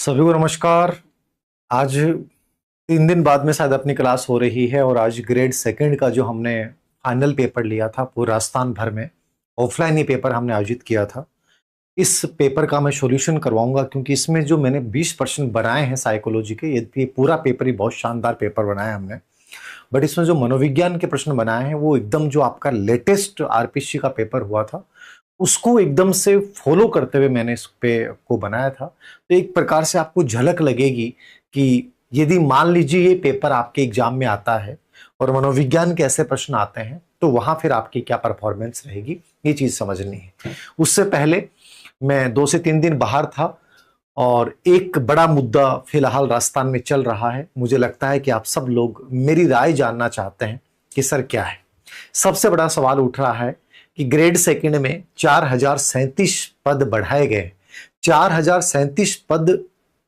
सभी को नमस्कार। आज 3 दिन बाद में शायद अपनी क्लास हो रही है और आज ग्रेड सेकंड का जो हमने फाइनल पेपर लिया था पूरे राजस्थान भर में, ऑफलाइन ही पेपर हमने आयोजित किया था। इस पेपर का मैं सॉल्यूशन करवाऊंगा क्योंकि इसमें जो मैंने 20 प्रश्न बनाए हैं साइकोलॉजी के, ये पूरा पेपर ही बहुत शानदार पेपर बनाया हमने। बट इसमें जो मनोविज्ञान के प्रश्न बनाए हैं वो एकदम जो आपका लेटेस्ट आरपीसी का पेपर हुआ था उसको एकदम से फॉलो करते हुए मैंने इस पे को बनाया था। तो एक प्रकार से आपको झलक लगेगी कि यदि मान लीजिए ये पेपर आपके एग्जाम में आता है और मनोविज्ञान के ऐसे प्रश्न आते हैं तो वहां फिर आपकी क्या परफॉर्मेंस रहेगी, ये चीज समझनी है। उससे पहले मैं 2 से 3 दिन बाहर था और एक बड़ा मुद्दा फिलहाल राजस्थान में चल रहा है। मुझे लगता है कि आप सब लोग मेरी राय जानना चाहते हैं कि सर क्या है। सबसे बड़ा सवाल उठ रहा है कि ग्रेड सेकंड में 4037 पद बढ़ाए गए। 4037 पद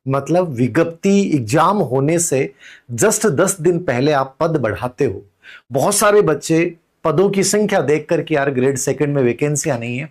मतलब विज्ञप्ति एग्जाम होने से जस्ट 10 दिन पहले आप पद बढ़ाते हो। बहुत सारे बच्चे पदों की संख्या देखकर कि यार ग्रेड सेकंड में वैकेंसियां नहीं है,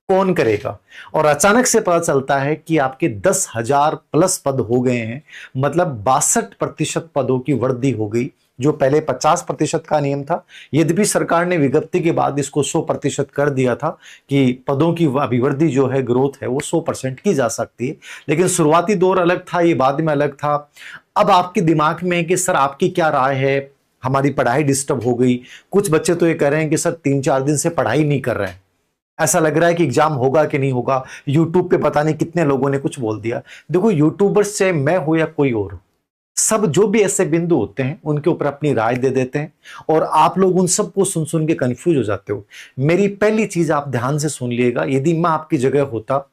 कौन करेगा, और अचानक से पता चलता है कि आपके 10,000 प्लस पद हो गए हैं। मतलब 62% पदों की वृद्धि हो गई, जो पहले 50% का नियम था। यद्यपि सरकार ने विज्ञप्ति के बाद इसको 100% कर दिया था कि पदों की अभिवृद्धि जो है, ग्रोथ है, वो 100% की जा सकती है। लेकिन शुरुआती दौर अलग था, ये बाद में अलग था। अब आपके दिमाग में है कि सर आपकी क्या राय है, हमारी पढ़ाई डिस्टर्ब हो गई। कुछ बच्चे तो ये कह रहे हैं कि सर 3-4 दिन से पढ़ाई नहीं कर रहे हैं, ऐसा लग रहा है कि एग्जाम होगा कि नहीं होगा। यूट्यूब पे पता नहीं कितने लोगों ने कुछ बोल दिया। देखो, यूट्यूबर्स चाहे मैं हो या कोई और, सब जो भी ऐसे बिंदु होते हैं उनके ऊपर अपनी राय दे देते हैं और आप लोग उन सबको सुन सुन के कंफ्यूज हो जाते हो। मेरी पहली चीज आप ध्यान से सुन लिएगा, यदि मैं आपकी जगह होता,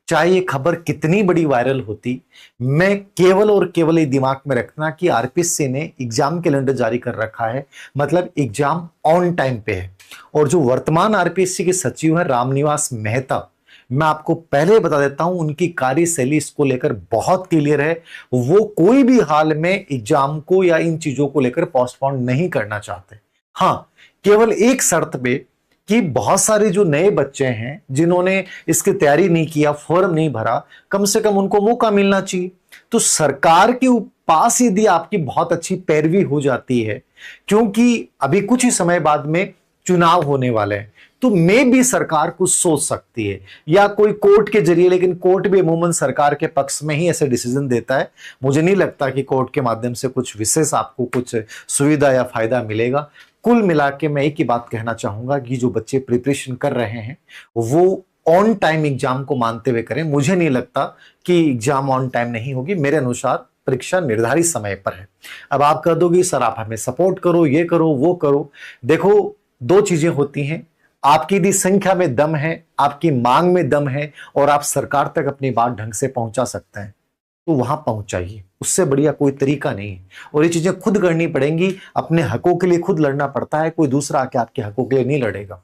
चाहे ये खबर कितनी बड़ी वायरल होती, मैं केवल और केवल ये दिमाग में रखना कि आरपीएससी ने एग्जाम कैलेंडर जारी कर रखा है, मतलब एग्जाम ऑन टाइम पे है। और जो वर्तमान आरपीएससी के सचिव है रामनिवास मेहता, मैं आपको पहले बता देता हूं उनकी कार्यशैली इसको लेकर बहुत क्लियर है। वो कोई भी हाल में एग्जाम को या इन चीजों को लेकर पोस्टपोन नहीं करना चाहते। हाँ, केवल एक शर्त पे कि बहुत सारे जो नए बच्चे हैं जिन्होंने इसकी तैयारी नहीं किया, फॉर्म नहीं भरा, कम से कम उनको मौका मिलना चाहिए। तो सरकार के पास यदि आपकी बहुत अच्छी पैरवी हो जाती है, क्योंकि अभी कुछ ही समय बाद में चुनाव होने वाले हैं, तो मैं भी सरकार कुछ सोच सकती है या कोई कोर्ट के जरिए, लेकिन कोर्ट भी अमूमन सरकार के पक्ष में ही ऐसे डिसीजन देता है। मुझे नहीं लगता कि कोर्ट के माध्यम से कुछ विशेष आपको कुछ सुविधा या फायदा मिलेगा। कुल मिला के मैं एक ही बात कहना चाहूंगा कि जो बच्चे प्रिपरेशन कर रहे हैं वो ऑन टाइम एग्जाम को मानते हुए करें। मुझे नहीं लगता कि एग्जाम ऑन टाइम नहीं होगी, मेरे अनुसार परीक्षा निर्धारित समय पर है। अब आप कह दोगे सर आप हमें सपोर्ट करो, ये करो, वो करो। देखो, दो चीजें होती हैं, आपकी यदि संख्या में दम है, आपकी मांग में दम है और आप सरकार तक अपनी बात ढंग से पहुंचा सकते हैं तो वहां पहुंचाइए। उससे बढ़िया कोई तरीका नहीं है। और ये चीजें खुद करनी पड़ेंगी, अपने हकों के लिए खुद लड़ना पड़ता है, कोई दूसरा आके आपके हकों के लिए नहीं लड़ेगा।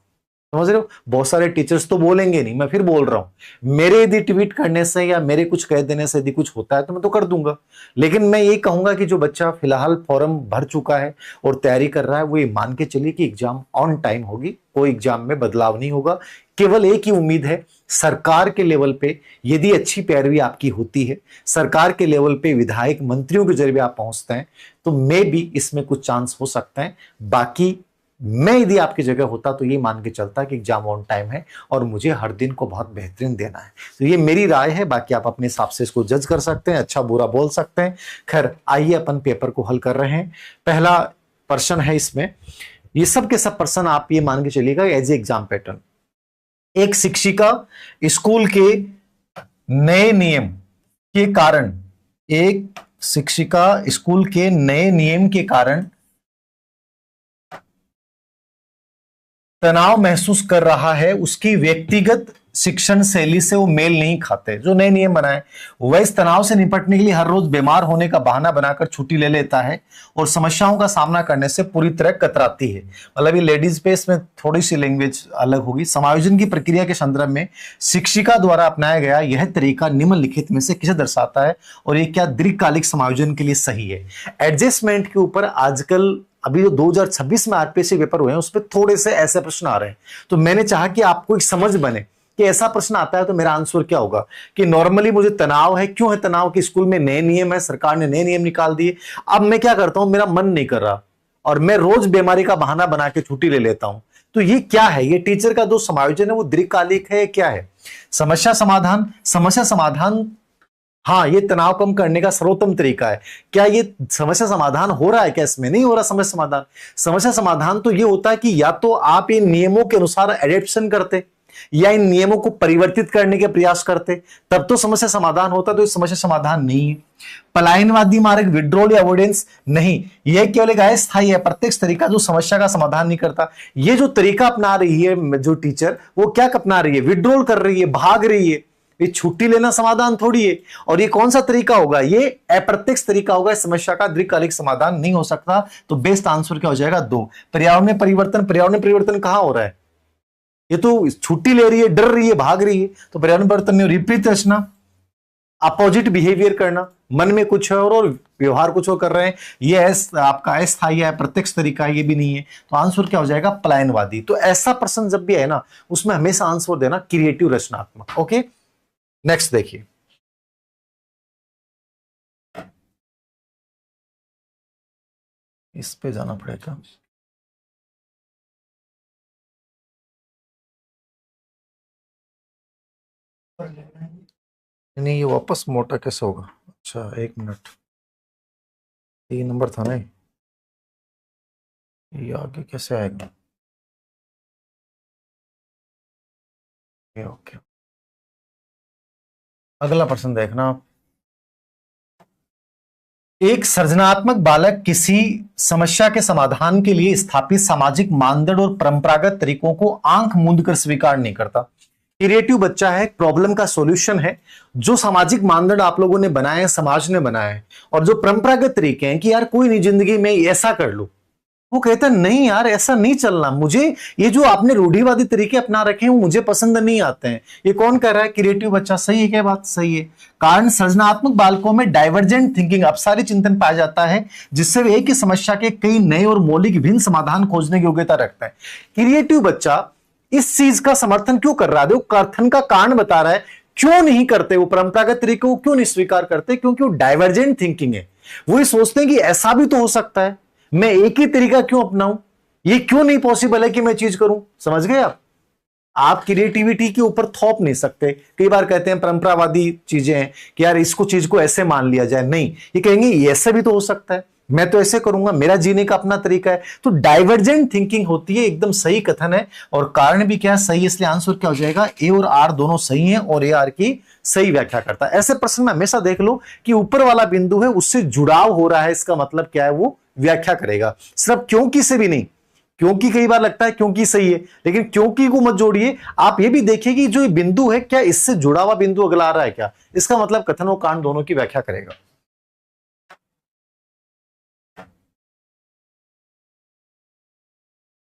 समझ रहे हो? बहुत सारे टीचर्स तो बोलेंगे नहीं, मैं फिर बोल रहा हूं, मेरे यदि ट्वीट करने से या मेरे कुछ कह देने से यदि कुछ होता है तो मैं तो कर दूंगा। लेकिन मैं ये कहूंगा कि जो बच्चा फिलहाल फॉर्म भर चुका है और तैयारी कर रहा है, वो ये मान के चलिए कि एग्जाम ऑन टाइम होगी, कोई एग्जाम में बदलाव नहीं होगा। केवल एक ही उम्मीद है, सरकार के लेवल पे यदि अच्छी पैरवी आपकी होती है, सरकार के लेवल पे विधायक मंत्रियों के जरिए आप पहुंचते हैं, तो मे भी इसमें कुछ चांस हो सकते हैं। बाकी मैं यदि आपकी जगह होता तो ये मान के चलता कि एग्जाम ऑन टाइम है और मुझे हर दिन को बहुत बेहतरीन देना है। तो ये मेरी राय है, बाकी आप अपने हिसाब से इसको जज कर सकते हैं, अच्छा बुरा बोल सकते हैं। खैर, आइए अपन पेपर को हल कर रहे हैं। पहला प्रश्न है इसमें, ये सब के सब प्रश्न आप ये मान के चलिएगा एज ए एग्जाम पैटर्न। एक शिक्षिका स्कूल के नए नियम के कारण, एक शिक्षिका स्कूल के नए नियम के कारण तनाव महसूस कर रहा है, उसकी व्यक्तिगत शिक्षण शैली से वो मेल नहीं खाते। जो नए नियम बनाए, वह इस तनाव से निपटने के लिए हर रोज बीमार होने का बहाना बनाकर छुट्टी ले लेता है और समस्याओं का सामना करने से पूरी तरह कतराती है। मतलब ये लेडीज पे इसमें थोड़ी सी लैंग्वेज अलग होगी। समायोजन की प्रक्रिया के संदर्भ में शिक्षिका द्वारा अपनाया गया यह तरीका निम्नलिखित में से किसे दर्शाता है और ये क्या दीर्घकालिक समायोजन के लिए सही है? एडजस्टमेंट के ऊपर आजकल अभी जो 2026 में आरपीएससी पेपर हुए हैं उस पर थोड़े से ऐसे प्रश्न आ रहे हैं, तो मैंने चाहा कि आपको एक समझ बने कि ऐसा प्रश्न आता है तो मेरा आंसर क्या होगा कि नॉर्मली मुझे तनाव है। क्यों है तनाव? कि स्कूल में नए नियम है, सरकार ने नए नियम निकाल दिए। अब मैं क्या करता हूं, मेरा मन नहीं कर रहा और मैं रोज बीमारी का बहाना बना के छुट्टी ले लेता हूं। तो ये क्या है? ये टीचर का जो समायोजन है वो दीर्घकालिक है, क्या है? समस्या समाधान। समस्या समाधान, हाँ, ये तनाव कम करने का सर्वोत्तम तरीका है। क्या ये समस्या समाधान हो रहा है? क्या इसमें नहीं हो रहा समस्या समाधान? समस्या समाधान तो ये होता है कि या तो आप इन नियमों के अनुसार एडेप्शन करते या इन नियमों को परिवर्तित करने के प्रयास करते, तब तो समस्या समाधान होता। तो ये समस्या समाधान नहीं है। पलायनवादी मार्ग, विड्रॉल या अवॉइडेंस, नहीं, यह केवल एक अस्थायी है, प्रत्यक्ष तरीका जो समस्या का समाधान नहीं करता। ये जो तरीका अपना रही है जो टीचर, वो क्या अपना रही है? विड्रॉल कर रही है, भाग रही है। ये छुट्टी लेना समाधान थोड़ी है। और ये कौन सा तरीका होगा? ये अप्रत्यक्ष तरीका होगा। इस समस्या का दीर्घकालिक समाधान नहीं हो सकता। तो बेस्ट आंसर क्या हो जाएगा? 2। पर्यावरण में परिवर्तन। पर्यावरण में परिवर्तन कहां हो रहा है? ये तो छुट्टी ले रही है, डर रही है, भाग रही है, तो पर्यावरण परिवर्तन नहीं। विपरीत रचना, अपोजिट बिहेवियर करना, मन में कुछ है और व्यवहार कुछ और कर रहे हैं, ये आपका अस्थायी है, प्रत्यक्ष तरीका है, ये भी नहीं है। तो आंसर क्या हो जाएगा? पलायनवादी। तो ऐसा प्रश्न जब भी है ना, उसमें हमेशा आंसर देना क्रिएटिव, रचनात्मक। ओके, नेक्स्ट देखिए। इस पे जाना पड़ेगा। नहीं, ये वापस मोटा कैसे होगा? अच्छा, 1 मिनट। 3 नंबर था ना ये आगे कैसे आएगा? ओके, अगला प्रश्न देखना आप। एक सृजनात्मक बालक किसी समस्या के समाधान के लिए स्थापित सामाजिक मानदंड और परंपरागत तरीकों को आंख मूंद कर स्वीकार नहीं करता। क्रिएटिव बच्चा है, प्रॉब्लम का सॉल्यूशन है। जो सामाजिक मानदंड आप लोगों ने बनाए हैं, समाज ने बनाए हैं, और जो परंपरागत तरीके हैं कि यार कोई नहीं, जिंदगी में ऐसा कर लो, वो कहता है नहीं यार, ऐसा नहीं चलना मुझे। ये जो आपने रूढ़िवादी तरीके अपना रखे हैं वो मुझे पसंद नहीं आते हैं। ये कौन कह रहा है? क्रिएटिव बच्चा। सही है क्या बात? सही है। कारण सृजनात्मक बालकों में डाइवर्जेंट थिंकिंग, अपसारी चिंतन पाया जाता है, जिससे वे एक ही समस्या के कई नए और मौलिक भिन्न समाधान खोजने की योग्यता रखता है। क्रिएटिव बच्चा इस चीज का समर्थन क्यों कर रहा है? वो कथन का कारण बता रहा है। क्यों नहीं करते वो परंपरागत तरीके को? क्यों नहीं स्वीकार करते? क्योंकि वो डाइवर्जेंट थिंकिंग है। वो ये सोचते हैं कि ऐसा भी तो हो सकता है, मैं एक ही तरीका क्यों अपनाऊं? ये क्यों नहीं पॉसिबल है कि मैं चीज करूं? समझ गए आप क्रिएटिविटी के ऊपर थोप नहीं सकते। कई बार कहते हैं परंपरावादी चीजें हैं कि यार इसको चीज को ऐसे मान लिया जाए, नहीं, ये कहेंगे ऐसे भी तो हो सकता है, मैं तो ऐसे करूंगा, मेरा जीने का अपना तरीका है। तो डाइवर्जेंट थिंकिंग होती है। एकदम सही कथन है। और कारण भी क्या सही है, इसलिए आंसर क्या हो जाएगा? ए और आर दोनों सही हैं और ए आर की सही व्याख्या करता है। ऐसे प्रश्न में हमेशा देख लो कि ऊपर वाला बिंदु है उससे जुड़ाव हो रहा है, इसका मतलब क्या है? वो व्याख्या करेगा, सिर्फ क्योंकि से भी नहीं। क्योंकि कई बार लगता है क्योंकि सही है, लेकिन क्योंकि को मत जोड़िए। आप ये भी देखिए कि जो ये बिंदु है, क्या इससे जुड़ा हुआ बिंदु अगला आ रहा है क्या? इसका मतलब कथन और कांड दोनों की व्याख्या करेगा।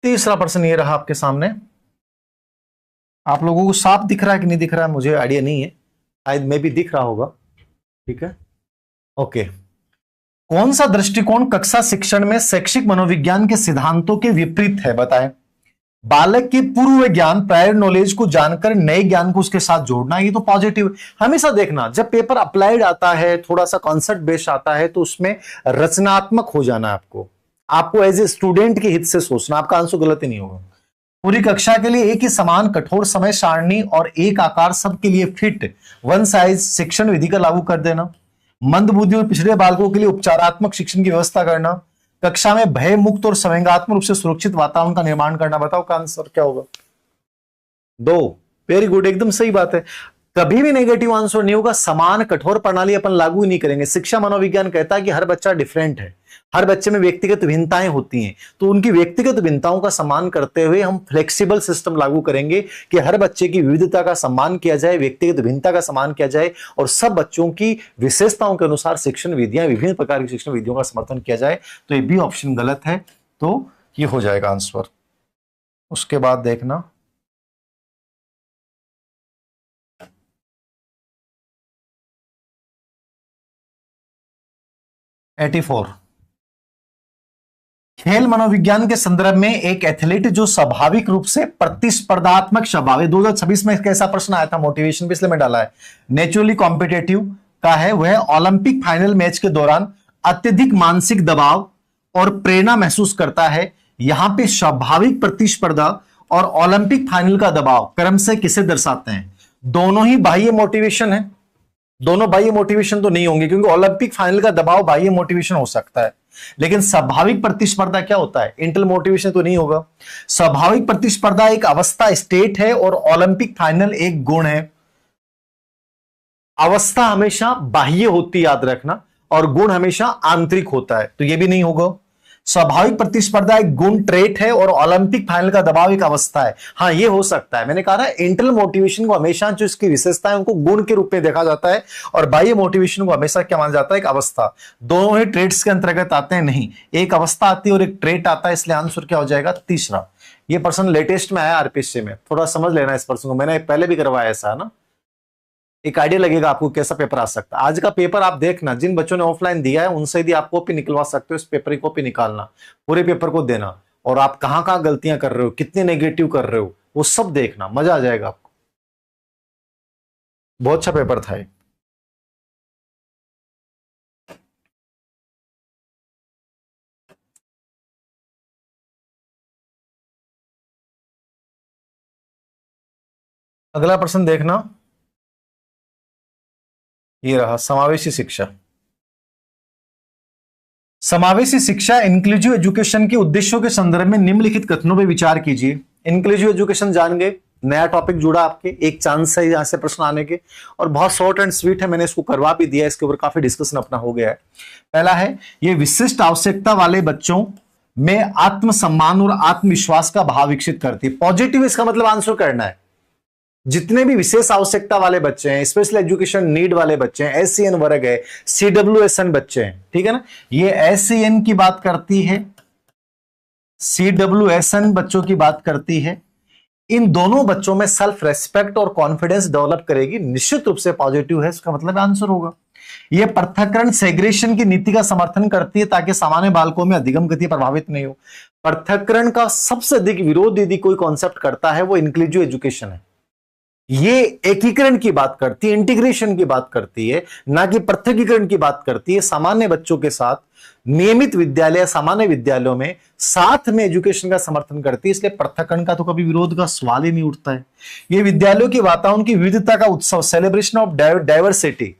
तीसरा प्रश्न ये रहा आपके सामने। आप लोगों को साफ दिख रहा है कि नहीं दिख रहा है मुझे आइडिया नहीं है, शायद में भी दिख रहा होगा। ठीक है, ओके। कौन सा दृष्टिकोण कक्षा शिक्षण में शैक्षिक मनोविज्ञान के सिद्धांतों के विपरीत है? बताएं। बालक के पूर्व ज्ञान, प्रायर नॉलेज को जानकर नए ज्ञान को उसके साथ जोड़ना, ये तो पॉजिटिव। हमेशा देखना जब पेपर अप्लाइड आता है, थोड़ा सा कॉन्सेप्ट बेस्ड आता है, तो उसमें रचनात्मक हो जाना है आपको। आपको एज ए स्टूडेंट के हित से सोचना, आपका आंसर गलत ही नहीं होगा। पूरी कक्षा के लिए एक ही समान कठोर समय सारणी और एक आकार सबके लिए फिट वन साइज शिक्षण विधि का लागू कर देना। मंद बुद्धि और पिछड़े बालकों के लिए उपचारात्मक शिक्षण की व्यवस्था करना। कक्षा में भय मुक्त और संवेगात्मक रूप से सुरक्षित वातावरण का निर्माण करना। बताओ का आंसर क्या होगा? 2। वेरी गुड, एकदम सही बात है। कभी भी नेगेटिव आंसर नहीं होगा। समान कठोर प्रणाली अपन लागू ही नहीं करेंगे। शिक्षा मनोविज्ञान कहता है कि हर बच्चा डिफरेंट है, हर बच्चे में व्यक्तिगत भिन्नताएं होती हैं, तो उनकी व्यक्तिगत भिन्नताओं का सम्मान करते हुए हम फ्लेक्सिबल सिस्टम लागू करेंगे कि हर बच्चे की विविधता का सम्मान किया जाए, व्यक्तिगत भिन्नता का सम्मान किया जाए, और सब बच्चों की विशेषताओं के अनुसार शिक्षण विधियां, विभिन्न प्रकार की शिक्षण विधियों का समर्थन किया जाए। तो ये भी ऑप्शन गलत है, तो ये हो जाएगा आंसर। उसके बाद देखना, एटी 84। खेल मनोविज्ञान के संदर्भ में एक एथलीट जो स्वाभाविक रूप से प्रतिस्पर्धात्मक स्वभाव है, 2026 में कैसा प्रश्न आया था मोटिवेशन पे, इसलिए मैं डाला है, नेचुरली कॉम्पिटेटिव का है, वह ओलंपिक फाइनल मैच के दौरान अत्यधिक मानसिक दबाव और प्रेरणा महसूस करता है। यहां पे स्वाभाविक प्रतिस्पर्धा और ओलंपिक फाइनल का दबाव क्रम से किसे दर्शाते हैं? दोनों ही बाह्य मोटिवेशन है, दोनों बाह्य मोटिवेशन तो नहीं होंगे, क्योंकि ओलंपिक फाइनल का दबाव बाह्य मोटिवेशन हो सकता है, लेकिन स्वाभाविक प्रतिस्पर्धा क्या होता है? इंटरनल मोटिवेशन तो नहीं होगा। स्वाभाविक प्रतिस्पर्धा एक अवस्था, स्टेट है, और ओलंपिक फाइनल एक गुण है। अवस्था हमेशा बाह्य होती, याद रखना, और गुण हमेशा आंतरिक होता है, तो यह भी नहीं होगा। स्वाभाविक प्रतिस्पर्धा एक गुण, ट्रेट है, और ओलंपिक फाइनल का दबाव एक अवस्था है। हाँ, ये हो सकता है, मैंने कहा इंटरनल मोटिवेशन को हमेशा जो इसकी विशेषता है उनको गुण के रूप में देखा जाता है, और बाह्य मोटिवेशन को हमेशा क्या माना जाता है? एक अवस्था। दोनों ही ट्रेट्स के अंतर्गत आते हैं? नहीं, एक अवस्था आती है और एक ट्रेट आता है, इसलिए आंसर क्या हो जाएगा? तीसरा। ये प्रश्न लेटेस्ट में आया आरपीएससी में, थोड़ा समझ लेना इस प्रश्न को, मैंने पहले भी करवाया ऐसा ना, एक आइडिया लगेगा आपको कैसा पेपर आ सकता है। आज का पेपर आप देखना, जिन बच्चों ने ऑफलाइन दिया है उनसे यदि आप कॉपी निकलवा सकते हो, इस पेपर की कॉपी निकालना, पूरे पेपर को देना, और आप कहां कहां गलतियां कर रहे हो, कितने नेगेटिव कर रहे हो, वो सब देखना, मजा आ जाएगा आपको। बहुत अच्छा पेपर था ये। अगला प्रश्न देखना, ये रहा समावेशी शिक्षा। समावेशी शिक्षा इंक्लूसिव एजुकेशन के उद्देश्यों के संदर्भ में निम्नलिखित कथनों पर विचार कीजिए। इंक्लूसिव एजुकेशन जान गए, नया टॉपिक जुड़ा आपके, एक चांस है यहां से प्रश्न आने के, और बहुत शॉर्ट एंड स्वीट है, मैंने इसको करवा भी दिया, इसके ऊपर काफी डिस्कशन अपना हो गया है। पहला है, ये विशिष्ट आवश्यकता वाले बच्चों में आत्मसम्मान और आत्मविश्वास का भाव विकसित करती है। पॉजिटिव, इसका मतलब आंसर करना है। जितने भी विशेष आवश्यकता वाले बच्चे हैं, स्पेशल एजुकेशन नीड वाले बच्चे हैं, एससीएन वर्ग है, सीडब्ल्यूएसएन बच्चे हैं, ठीक है ना, ये एससीएन की बात करती है, सीडब्ल्यूएसएन बच्चों की बात करती है। इन दोनों बच्चों में सेल्फ रेस्पेक्ट और कॉन्फिडेंस डेवलप करेगी, निश्चित रूप से पॉजिटिव है, इसका मतलब आंसर होगा। यह पृथक्करण सेग्रेशन की नीति का समर्थन करती है ताकि सामान्य बालकों में अधिगम गति प्रभावित नहीं हो। पृथक्करण का सबसे अधिक विरोध यदि कोई कॉन्सेप्ट करता है वो इंक्लूसिव एजुकेशन है। ये एकीकरण की बात करती है, इंटीग्रेशन की बात करती है, ना कि पृथकीकरण की बात करती है। सामान्य बच्चों के साथ नियमित विद्यालय, सामान्य विद्यालयों में साथ में एजुकेशन का समर्थन करती है, इसलिए पृथक्करण का तो कभी विरोध का सवाल ही नहीं उठता है। ये विद्यालयों की वातावरण की विविधता का उत्सव, सेलिब्रेशन ऑफ डाइवर्सिटी,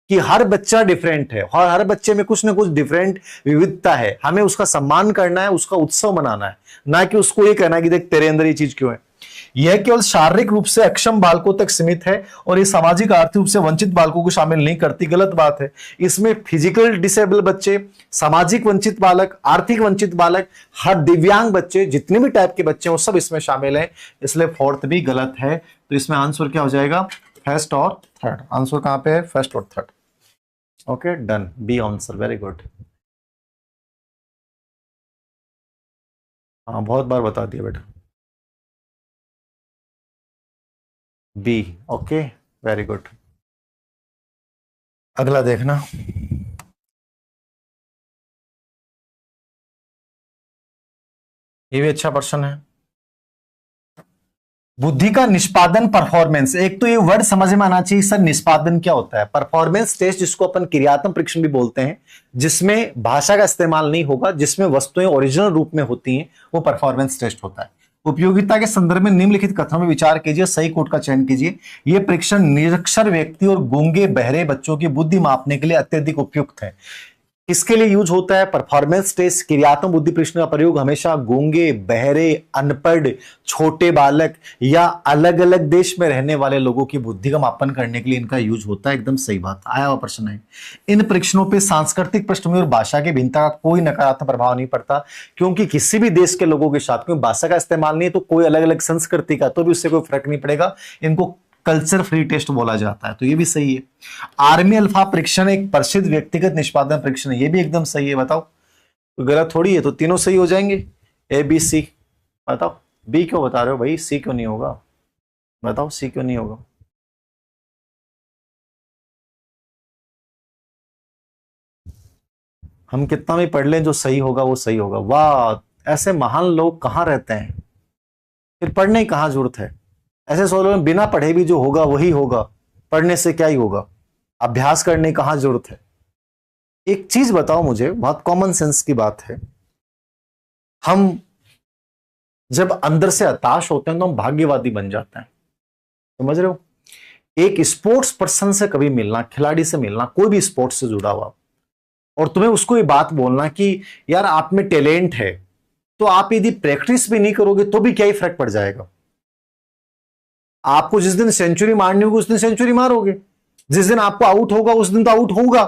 कि हर बच्चा डिफरेंट है और हर बच्चे में कुछ ना कुछ डिफरेंट विविधता है, हमें उसका सम्मान करना है, उसका उत्सव मनाना है, ना कि उसको ये कहना है कि देख तेरे अंदर ये चीज क्यों है। यह केवल शारीरिक रूप से अक्षम बालकों तक सीमित है और ये सामाजिक आर्थिक रूप से वंचित बालकों को शामिल नहीं करती, गलत बात है। इसमें फिजिकल डिसेबल बच्चे, सामाजिक वंचित बालक, आर्थिक वंचित बालक, हर दिव्यांग बच्चे, जितने भी टाइप के बच्चे हैं वो सब इसमें शामिल हैं, इसलिए फोर्थ भी गलत है। तो इसमें आंसर क्या हो जाएगा? फर्स्ट और थर्ड। आंसर कहां पे है? फर्स्ट और third. Okay, done, B answer, very good. हाँ, बहुत बार बता दिया बेटा, बी। Okay, very good. अगला देखना, ये भी अच्छा प्रश्न है। बुद्धि का निष्पादन परफॉर्मेंस, एक तो ये वर्ड समझ में आना चाहिए सर, निष्पादन क्या होता है? परफॉर्मेंस टेस्ट, जिसको अपन क्रियात्मक परीक्षण भी बोलते हैं, जिसमें भाषा का इस्तेमाल नहीं होगा, जिसमें वस्तुएं ओरिजिनल रूप में होती हैं, वो परफॉर्मेंस टेस्ट होता है। उपयोगिता के संदर्भ में निम्नलिखित कथनों में विचार कीजिए, सही कोट का चयन कीजिए। यह परीक्षण निरक्षर व्यक्ति और गूंगे बहरे बच्चों की बुद्धि मापने के लिए अत्यधिक उपयुक्त है। किसके लिए यूज होता है? परफॉर्मेंस टेस्ट, क्रियात्मक बुद्धि परीक्षण का प्रयोग हमेशा गूंगे, बहरे, अनपढ़, छोटे बालक या अलग अलग देश में रहने वाले लोगों की बुद्धि का मापन करने के लिए इनका यूज होता है। एकदम सही बात, आया हुआ प्रश्न है। इन परीक्षणों पे सांस्कृतिक पृष्ठभूमि और भाषा की भिन्नता का कोई नकारात्मक प्रभाव नहीं पड़ता, क्योंकि किसी भी देश के लोगों के साथ में भाषा का इस्तेमाल नहीं है तो कोई अलग अलग संस्कृति का, तो भी उससे कोई फर्क नहीं पड़ेगा। इनको कल्चर फ्री टेस्ट बोला जाता है, तो ये भी सही है। आर्मी अल्फा परीक्षण एक प्रसिद्ध व्यक्तिगत निष्पादन परीक्षण है, ये भी एकदम सही है। बताओ, तो गलत थोड़ी है, तो तीनों सही हो जाएंगे, ए बी सी। बताओ बी क्यों बता रहे हो भाई? सी क्यों नहीं होगा? बताओ सी क्यों नहीं होगा? हम कितना भी पढ़ लें, जो सही होगा वो सही होगा। वाह, ऐसे महान लोग कहां रहते हैं, फिर पढ़ने की कहां जरूरत है। ऐसे सोच लो बिना पढ़े भी जो होगा वही होगा, पढ़ने से क्या ही होगा, अभ्यास करने की कहां जरूरत है। एक चीज बताओ मुझे, बहुत कॉमन सेंस की बात है, हम जब अंदर से हताश होते हैं तो हम भाग्यवादी बन जाते हैं, समझ रहे हो। एक स्पोर्ट्स पर्सन से कभी मिलना, खिलाड़ी से मिलना, कोई भी स्पोर्ट्स से जुड़ा हुआ, और तुम्हें उसको ये बात बोलना कि यार आप में टैलेंट है, तो आप यदि प्रैक्टिस भी नहीं करोगे तो भी क्या ही फर्क पड़ जाएगा। आपको जिस दिन सेंचुरी मारनी होगी उस दिन सेंचुरी मारोगे, जिस दिन आपको आउट होगा उस दिन तो आउट होगा।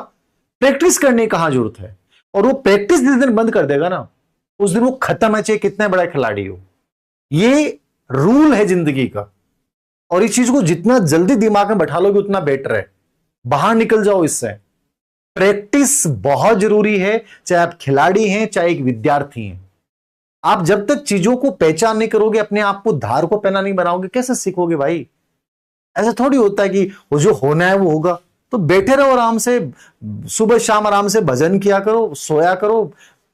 प्रैक्टिस करने की कहां जरूरत है। और वो प्रैक्टिस जिस दिन बंद कर देगा ना, उस दिन वो खत्म है, चाहे कितने बड़ा खिलाड़ी हो। ये रूल है जिंदगी का, और इस चीज को जितना जल्दी दिमाग में बैठा लोगे उतना बेटर है, बाहर निकल जाओ इससे। प्रैक्टिस बहुत जरूरी है, चाहे आप खिलाड़ी हैं चाहे एक विद्यार्थी हैं। आप जब तक चीजों को पहचान नहीं करोगे, अपने आप को धार को पहना नहीं बनाओगे, कैसे सीखोगे भाई। ऐसा थोड़ी होता है कि वो जो होना है वो होगा। तो बैठे रहो आराम से, सुबह शाम आराम से भजन किया करो, सोया करो,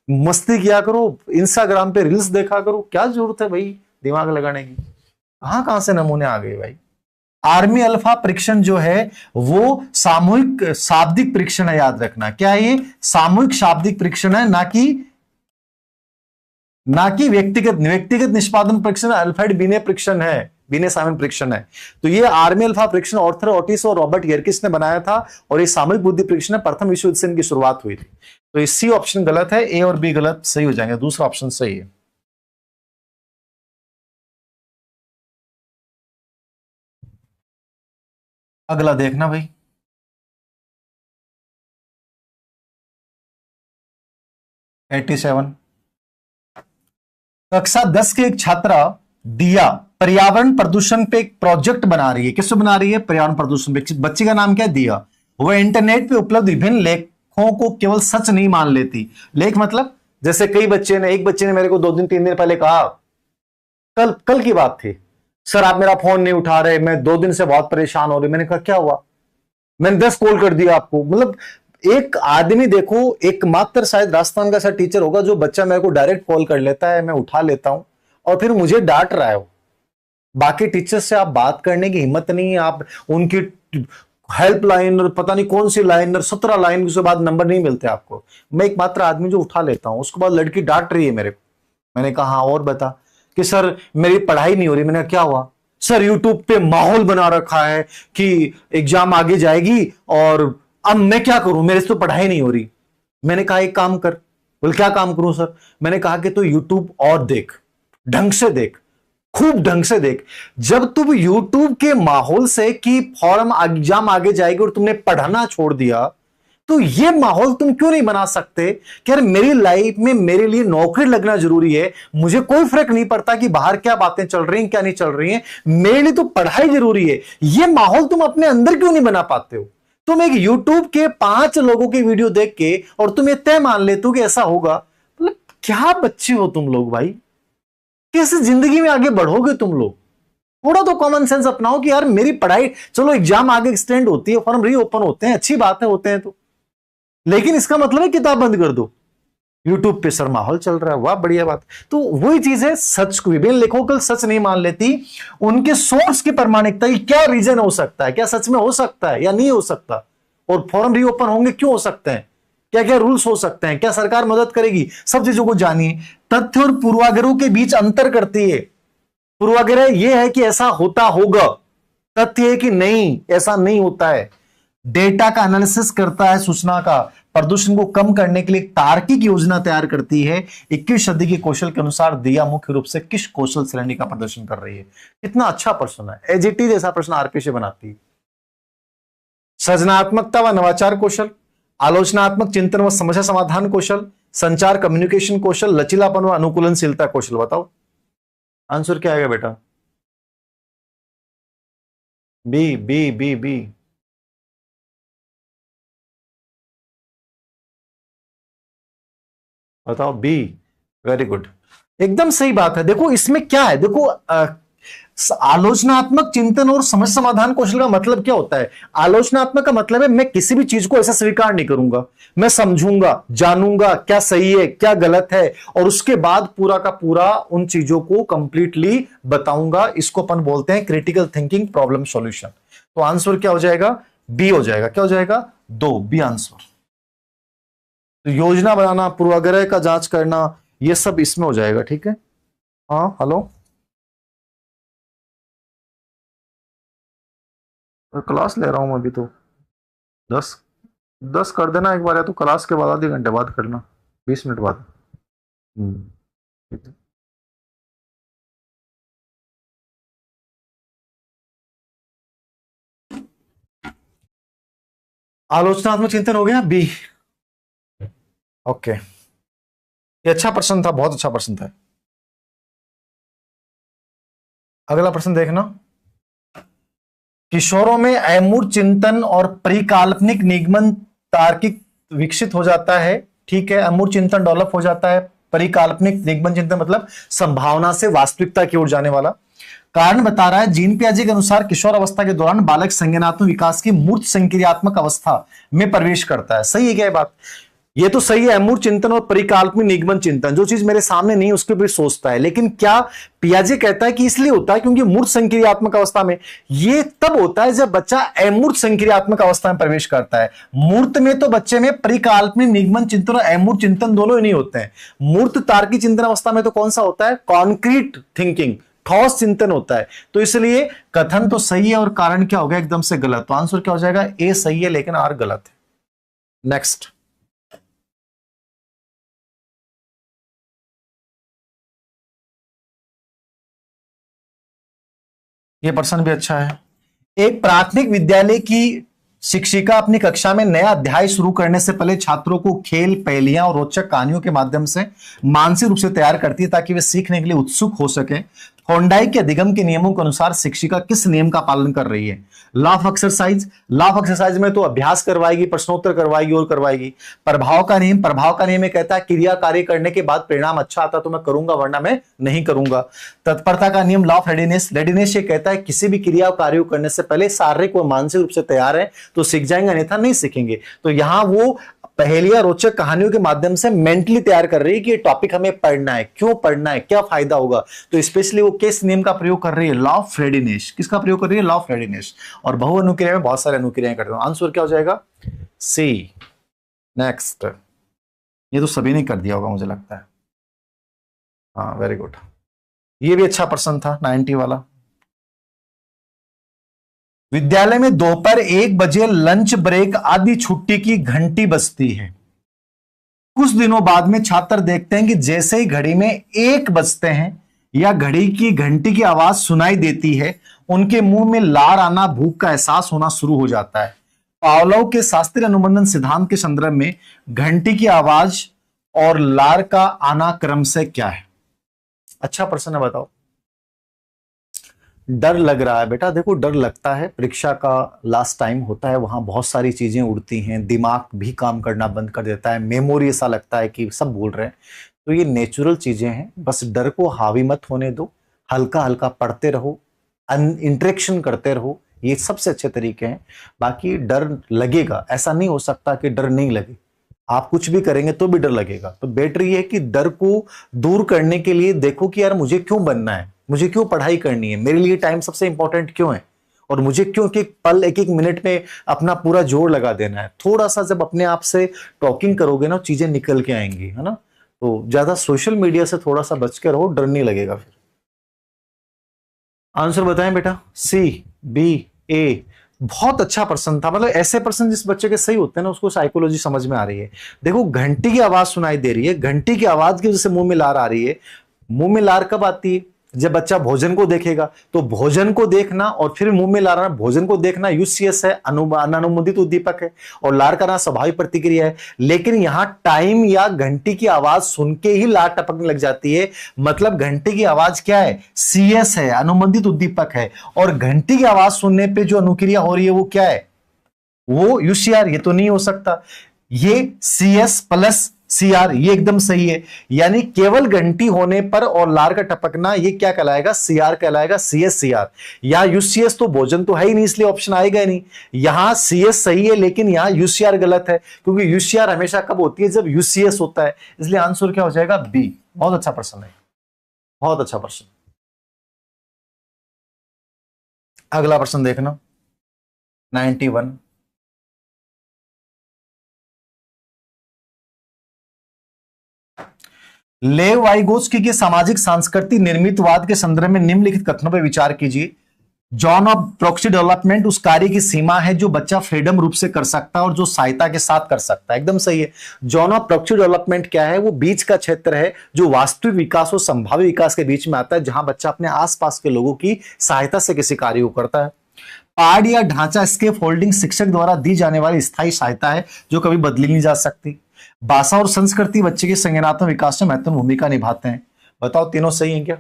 मस्ती किया करो, इंस्टाग्राम पे रील्स देखा करो। क्या जरूरत है भाई दिमाग लगाने की। कहां कहां से नमूने आ गए भाई। आर्मी अल्फा परीक्षण जो है वो सामूहिक शाब्दिक परीक्षण है, याद रखना। क्या है ये? सामूहिक शाब्दिक परीक्षण है, ना कि व्यक्तिगत व्यक्तिगत निष्पादन परीक्षण अल्फ्रेड बिने परीक्षण है, बिने साइमन परीक्षण है। तो ये आर्मी अल्फा परीक्षण ऑर्थर ओटिस और रॉबर्ट यर्किस ने बनाया था, और ये सामूहिक बुद्धि परीक्षण प्रथम विश्व युद्ध से इनकी शुरुआत हुई थी। तो ये सी ऑप्शन गलत है, ए और बी गलत, सही हो जाएंगे, दूसरा ऑप्शन सही है। अगला देखना भाई, एटी सेवन। कक्षा 10 की एक छात्रा दिया पर्यावरण प्रदूषण पे एक प्रोजेक्ट बना रही है। किससे बना रही है? पर्यावरण प्रदूषण पे। बच्ची का नाम क्या है? दिया। वह इंटरनेट पे उपलब्ध विभिन्न लेखों को केवल सच नहीं मान लेती। लेख मतलब जैसे कई बच्चे ने, एक बच्चे ने मेरे को 2 दिन 3 दिन पहले कहा, कल कल की बात थी, सर आप मेरा फोन नहीं उठा रहे, मैं 2 दिन से बहुत परेशान हो रही। मैंने कहा क्या हुआ? मैंने 10 कॉल कर दिया आपको। मतलब एक आदमी देखो, एकमात्र शायद राजस्थान का ऐसा टीचर होगा जो बच्चा मेरे को डायरेक्ट कॉल कर लेता है, मैं उठा लेता हूं, और फिर मुझे डांट रहा है वो। बाकी टीचर्स से आप बात करने की हिम्मत नहीं है, आप उनकी हेल्पलाइन और पता नहीं कौन सी लाइन और 17 लाइन के बाद नंबर नहीं मिलते आपको। मैं एकमात्र आदमी जो उठा लेता हूं। उसके बाद लड़की डांट रही है मेरे को। मैंने कहा हाँ और बता। कि सर मेरी पढ़ाई नहीं हो रही। मैंने कहा क्या हुआ? सर यूट्यूब पे माहौल बना रखा है कि एग्जाम आगे जाएगी, और अब मैं क्या करूं, मेरे से तो पढ़ाई नहीं हो रही। मैंने कहा एक काम कर। बोल क्या काम करूं सर? मैंने कहा कि तो यूट्यूब और देख, ढंग से देख, खूब ढंग से देख। जब तुम यूट्यूब के माहौल से कि फॉर्म एग्जाम आगे जाएगी और तुमने पढ़ना छोड़ दिया, तो ये माहौल तुम क्यों नहीं बना सकते कि यार मेरी लाइफ में मेरे लिए नौकरी लगना जरूरी है, मुझे कोई फर्क नहीं पड़ता कि बाहर क्या बातें चल रही हैं क्या नहीं चल रही हैं, मेरे लिए तो पढ़ाई जरूरी है। ये माहौल तुम अपने अंदर क्यों नहीं बना पाते हो? तुम एक यूट्यूब के 5 लोगों की वीडियो देख के और तुम ये तय मान लेते हो कि ऐसा होगा। मतलब क्या बच्चे हो तुम लोग भाई, कैसे जिंदगी में आगे बढ़ोगे तुम लोग? थोड़ा तो कॉमन सेंस अपनाओ कि यार मेरी पढ़ाई, चलो एग्जाम आगे एक्सटेंड होती है, फॉर्म रीओपन होते हैं, अच्छी बातें होते हैं, तो लेकिन इसका मतलब है किताब बंद कर दो। यूट्यूब पे सर माहौल चल रहा है, वाह बढ़िया बात। तो वही चीज है, सच को भी लेखों कल सच नहीं मान लेती, उनके सोर्स की प्रामाणिकता की क्या रीजन हो सकता है, क्या सच में हो सकता है या नहीं हो सकता, और फॉर्म रीओपन होंगे क्यों हो सकते हैं, क्या क्या रूल्स हो सकते हैं, क्या सरकार मदद करेगी, सब चीजों को जानिए। तथ्य और पूर्वाग्रहों के बीच अंतर करती है। पूर्वाग्रह यह है कि ऐसा होता होगा, तथ्य है कि नहीं ऐसा नहीं होता है। डेटा का एनालिसिस करता है, सूचना का प्रदूषण को कम करने के लिए एक तार्किक योजना तैयार करती है। 21वीं सदी के कौशल के अनुसार दिया मुख्य रूप से किस कौशल श्रेणी का प्रदर्शन कर रही है? कितना अच्छा प्रश्न है, एजीटी जैसा प्रश्न आरपी से बनाती है। सृजनात्मकता व नवाचार कौशल, आलोचनात्मक चिंतन व समस्या समाधान कौशल, संचार कम्युनिकेशन कौशल, लचीलापन व अनुकूलनशीलता कौशल। बताओ आंसर क्या आएगा बेटा? B B B B. बताओ बी। वेरी गुड, एकदम सही बात है। देखो इसमें क्या है, देखो आलोचनात्मक चिंतन और समझ समाधान कौशल का मतलब क्या होता है? आलोचनात्मक का मतलब है मैं किसी भी चीज को ऐसा स्वीकार नहीं करूंगा, मैं समझूंगा, जानूंगा क्या सही है क्या गलत है, और उसके बाद पूरा का पूरा उन चीजों को कंप्लीटली बताऊंगा। इसको अपन बोलते हैं क्रिटिकल थिंकिंग, प्रॉब्लम सॉल्यूशन। तो आंसर क्या हो जाएगा? बी हो जाएगा। क्या हो जाएगा? 2, बी आंसर। तो योजना बनाना, पूर्वाग्रह का जांच करना, ये सब इसमें हो जाएगा। ठीक है। हाँ हेलो, क्लास ले रहा हूं मैं अभी तो। 10 10 कर देना एक बार, या तो क्लास के बाद आधे घंटे बाद करना, 20 मिनट बाद। ठीक है। आलोचनात्मक चिंतन हो गया बी। ओके, ये अच्छा प्रश्न था, बहुत अच्छा प्रश्न था। अगला प्रश्न देखना। किशोरों में अमूर्त चिंतन और परिकाल्पनिक निगमन तार्किक विकसित हो जाता है। ठीक है, अमूर्त चिंतन डेवलप हो जाता है, परिकाल्पनिक निगमन चिंतन मतलब संभावना से वास्तविकता की ओर जाने वाला। कारण बता रहा है, जीन पियाजे के अनुसार किशोर अवस्था के दौरान बालक संज्ञानात्मक विकास की मूर्त संक्रियात्मक अवस्था में प्रवेश करता है। सही है क्या ये बात? ये तो सही है, अमूर्त चिंतन और परिकाल्पनिक निगमन चिंतन, जो चीज मेरे सामने नहीं उसके ऊपर सोचता है। लेकिन क्या पियाजे कहता है कि इसलिए होता है क्योंकि मूर्त संक्रियात्मक अवस्था में, ये तब होता है जब बच्चा अमूर्त संक्रियात्मक अवस्था में प्रवेश करता है। मूर्त में तो बच्चे में परिकाल्पनिक निगमन चिंतन और अमूर्त चिंतन दोनों ही नहीं होते हैं। मूर्त तार्किक चिंतन अवस्था में तो कौन सा होता है? कॉन्क्रीट थिंकिंग, ठोस चिंतन होता है। तो इसलिए कथन तो सही है और कारण क्या हो गया? एकदम से गलत। तो आंसर क्या हो जाएगा? ए सही है लेकिन आर गलत है। नेक्स्ट। ये प्रश्न भी अच्छा है। एक प्राथमिक विद्यालय की शिक्षिका अपनी कक्षा में नया अध्याय शुरू करने से पहले छात्रों को खेल, पहेलियां और रोचक कहानियों के माध्यम से मानसिक रूप से तैयार करती है ताकि वे सीखने के लिए उत्सुक हो सके। थॉर्नडाइक के अधिगम के नियमों के अनुसार शिक्षिका किस नियम का पालन कर रही है? Law of exercise. Law of exercise में तो अभ्यास करवाएगी, प्रश्नोत्तर करवाएगी और करवाएगी। प्रभाव का नियम, प्रभाव का नियम में कहता है क्रिया कार्य करने के बाद परिणाम अच्छा आता तो मैं करूंगा वरना मैं नहीं करूंगा। तत्परता का नियम, लॉ ऑफ रेडीनेस। रेडीनेस ये कहता है किसी भी क्रिया कार्य करने से पहले शारीरिक व मानसिक रूप से तैयार है तो सीख जाएंगे, अन्यथा नहीं सीखेंगे। तो यहां वो पहेलियां, रोचक कहानियों के माध्यम से मेंटली तैयार कर रही है कि ये टॉपिक हमें पढ़ना है, क्यों पढ़ना है, क्या फायदा होगा। तो स्पेशली वो किस नियम का प्रयोग कर रही है? Law of readiness. किसका प्रयोग कर रही है? Law of readiness. और बहु अनुक्रिया में बहुत सारे अनुक्रियाएं करते हैं। आंसर क्या हो जाएगा? सी। नेक्स्ट। ये तो सभी ने कर दिया होगा मुझे लगता है। हाँ वेरी गुड, ये भी अच्छा प्रश्न था, 90 वाला। विद्यालय में दोपहर 1 बजे लंच ब्रेक आदि छुट्टी की घंटी बजती है। कुछ दिनों बाद में छात्र देखते हैं कि जैसे ही घड़ी में 1 बजते हैं या घड़ी की घंटी की आवाज सुनाई देती है, उनके मुंह में लार आना, भूख का एहसास होना शुरू हो जाता है। पावलोव के शास्त्रीय अनुबंधन सिद्धांत के संदर्भ में घंटी की आवाज और लार का आना क्रम से क्या है? अच्छा प्रश्न है, बताओ। डर लग रहा है बेटा, देखो डर लगता है, परीक्षा का लास्ट टाइम होता है, वहां बहुत सारी चीजें उड़ती हैं, दिमाग भी काम करना बंद कर देता है, मेमोरी ऐसा लगता है कि सब भूल रहे हैं। तो ये नेचुरल चीजें हैं, बस डर को हावी मत होने दो, हल्का हल्का पढ़ते रहो, इंटरेक्शन करते रहो, ये सबसे अच्छे तरीके हैं। बाकी डर लगेगा, ऐसा नहीं हो सकता कि डर नहीं लगे, आप कुछ भी करेंगे तो भी डर लगेगा। तो बेटर ये है कि डर को दूर करने के लिए देखो कि यार मुझे क्यों बनना है, मुझे क्यों पढ़ाई करनी है, मेरे लिए टाइम सबसे इंपॉर्टेंट क्यों है, और मुझे क्यों एक एक पल, एक एक मिनट में अपना पूरा जोर लगा देना है। थोड़ा सा जब अपने आप से टॉकिंग करोगे ना, चीजें निकल के आएंगी, है ना। तो ज्यादा सोशल मीडिया से थोड़ा सा बच के रहो, डर नहीं लगेगा फिर। आंसर बताएं बेटा, सी, बी, ए। बहुत अच्छा प्रश्न था, मतलब ऐसे प्रश्न जिस बच्चे के सही होते हैं ना उसको साइकोलॉजी समझ में आ रही है। देखो घंटी की आवाज सुनाई दे रही है, घंटी की आवाज की वजह से मुंह में लार आ रही है। मुंह में लार कब आती है? जब बच्चा भोजन को देखेगा। तो भोजन को देखना और फिर मुंह में लार आना, भोजन को देखना यूसीएस है, अनानुमोदित उद्दीपक है, और लार करना स्वाभाविक प्रतिक्रिया है। लेकिन यहां टाइम या घंटी की आवाज सुन के ही लार टपकने लग जाती है, मतलब घंटी की आवाज क्या है? सीएस है, अनुमोदित उद्दीपक है। और घंटी की आवाज सुनने पे जो अनुक्रिया हो रही है वो क्या है? वो यूसीआर। ये तो नहीं हो सकता, ये सीएस प्लस CR, ये एकदम सही है। यानी केवल घंटी होने पर और लार का टपकना, ये क्या कहलाएगा? CR कहलाएगा। CSCR, यहां UCS तो भोजन तो है ही नहीं, इसलिए ऑप्शन आएगा ही नहीं। यहां CS सही है, लेकिन यहां UCR गलत है, क्योंकि UCR हमेशा कब होती है? जब UCS होता है। इसलिए आंसर क्या हो जाएगा? B। बहुत अच्छा प्रश्न है, बहुत अच्छा प्रश्न। अगला प्रश्न देखना, 91। लेव वाइगोत्स्की के सामाजिक सांस्कृतिक निर्मितवाद के संदर्भ में निम्नलिखित कथनों पर विचार कीजिए। जॉन ऑफ प्रोक्सी डेवलपमेंट उस कार्य की सीमा है जो बच्चा फ्रीडम रूप से कर सकता है और जो सहायता के साथ कर सकता है। एकदम सही है। जॉन ऑफ प्रोक्सी डेवलपमेंट क्या है? वो बीच का क्षेत्र है जो वास्तविक विकास और संभावित विकास के बीच में आता है, जहां बच्चा अपने आसपास के लोगों की सहायता से किसी कार्य को करता है। पार्ट या ढांचा स्केप फोल्डिंग शिक्षक द्वारा दी जाने वाली स्थायी सहायता है जो कभी बदली नहीं जा सकती। भाषा और संस्कृति बच्चे के संज्ञानात्मक विकास में महत्वपूर्ण भूमिका निभाते हैं। बताओ तीनों सही हैं क्या?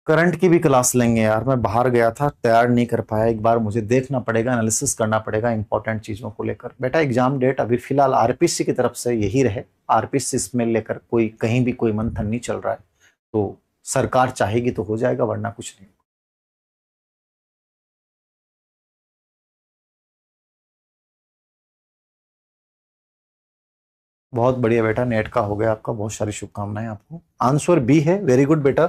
करंट की भी क्लास लेंगे यार, मैं बाहर गया था, तैयार नहीं कर पाया। एक बार मुझे देखना पड़ेगा, एनालिसिस करना पड़ेगा इंपॉर्टेंट चीजों को लेकर। बेटा एग्जाम डेट अभी फिलहाल आरपीसी की तरफ से यही रहे। आरपीसी इसमें लेकर कोई कहीं भी कोई मंथन नहीं चल रहा है, तो सरकार चाहेगी तो हो जाएगा, वरना कुछ नहीं। बहुत बढ़िया बेटा, नेट का हो गया आपका, बहुत सारी शुभकामनाएं आपको। आंसर बी है, वेरी गुड बेटा।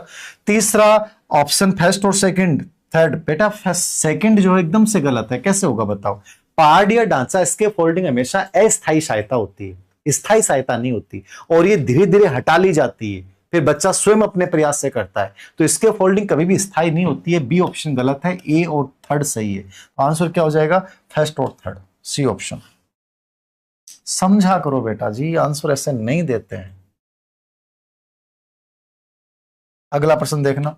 तीसरा ऑप्शन फर्स्ट और सेकंड, थर्ड। बेटा सेकंड जो है एकदम से गलत है, कैसे होगा बताओ? पार्ट या ढांचा इसके फोल्डिंग हमेशा अस्थायी सहायता होती है, स्थायी सहायता नहीं होती, और ये धीरे धीरे हटा ली जाती है, फिर बच्चा स्वयं अपने प्रयास से करता है। तो इसके फोल्डिंग कभी भी स्थायी नहीं होती है। बी ऑप्शन गलत है, ए और थर्ड सही है। आंसर क्या हो जाएगा? फर्स्ट और थर्ड, सी ऑप्शन। समझा करो बेटा जी, आंसर ऐसे नहीं देते हैं। अगला प्रश्न देखना।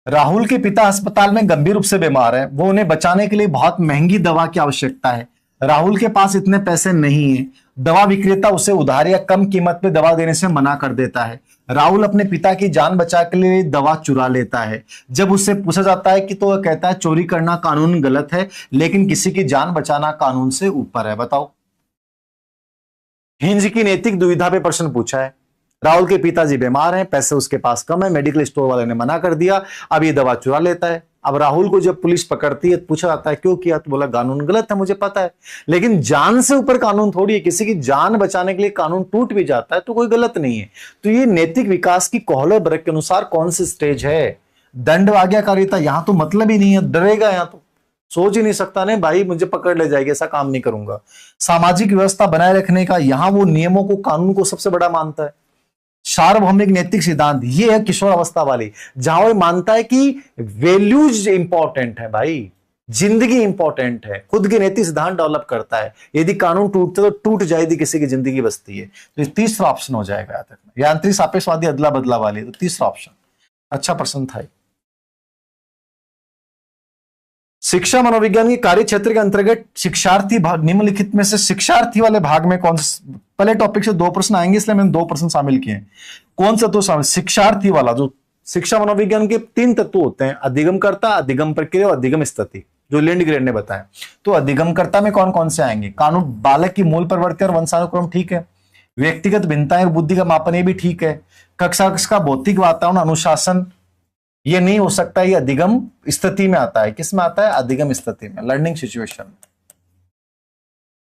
राहुल के पिता अस्पताल में गंभीर रूप से बीमार है, वो उन्हें बचाने के लिए बहुत महंगी दवा की आवश्यकता है। राहुल के पास इतने पैसे नहीं है। दवा विक्रेता उसे उधार या कम कीमत पे दवा देने से मना कर देता है। राहुल अपने पिता की जान बचा के लिए दवा चुरा लेता है। जब उससे पूछा जाता है कि तो वह कहता है चोरी करना कानून गलत है, लेकिन किसी की जान बचाना कानून से ऊपर है। बताओ। हिंज की नैतिक दुविधा पे प्रश्न पूछा है। राहुल के पिताजी बीमार हैं, पैसे उसके पास कम है, मेडिकल स्टोर वाले ने मना कर दिया, अब ये दवा चुरा लेता है। अब राहुल को जब पुलिस पकड़ती है, पूछा जाता है क्यों किया, तो बोला कानून गलत है, मुझे पता है, लेकिन जान से ऊपर कानून थोड़ी है। किसी की जान बचाने के लिए कानून टूट भी जाता है तो कोई गलत नहीं है। तो ये नैतिक विकास की कोहलर वर्ग के अनुसार कौन सी स्टेज है? दंड आज्ञाकारिता, यहां तो मतलब ही नहीं है, डरेगा यहां तो सोच ही नहीं सकता नहीं भाई मुझे पकड़ ले जाएगी, ऐसा काम नहीं करूंगा। सामाजिक व्यवस्था बनाए रखने का, यहां वो नियमों को, कानून को सबसे बड़ा मानता है। सार्वभौमिक नैतिक सिद्धांत, ये है किशोर अवस्था वाली, जहां वो मानता है कि वैल्यूज इंपॉर्टेंट है भाई, जिंदगी इंपॉर्टेंट है, खुद के नैतिक सिद्धांत डेवलप करता है। यदि कानून टूटते तो टूट जाएगी, किसी की जिंदगी बसती है। तो तीसरा ऑप्शन हो जाएगा याद रखना। यांत्रिक सापेक्षवादी अदला बदला वाली, तो तीसरा ऑप्शन अच्छा प्रश्न था। शिक्षा मनोविज्ञान के कार्य क्षेत्र के अंतर्गत शिक्षार्थी भाग, निम्नलिखित में से शिक्षार्थी वाले भाग में कौन सा? पहले टॉपिक से 2 प्रश्न आएंगे, इसलिए मैंने 2 प्रश्न शामिल किए हैं। कौन सा तो शामिल? शिक्षार्थी वाला, जो शिक्षा मनोविज्ञान के 3 तत्व होते हैं, अधिगमकर्ता, अधिगम प्रक्रिया और अधिगम स्थिति, जो लिंडग्रेड ने बताया। तो अधिगमकर्ता में कौन कौन से आएंगे? कानून, बालक की मूल प्रवृत्ति और वंशानुक्रम, ठीक है। व्यक्तिगत भिन्नताएं और बुद्धि का मापन, ये भी ठीक है। कक्षा का भौतिक वातावरण, अनुशासन, ये नहीं हो सकता, ये अधिगम स्थिति में आता है। किस में आता है? अधिगम स्थिति में, लर्निंग सिचुएशन।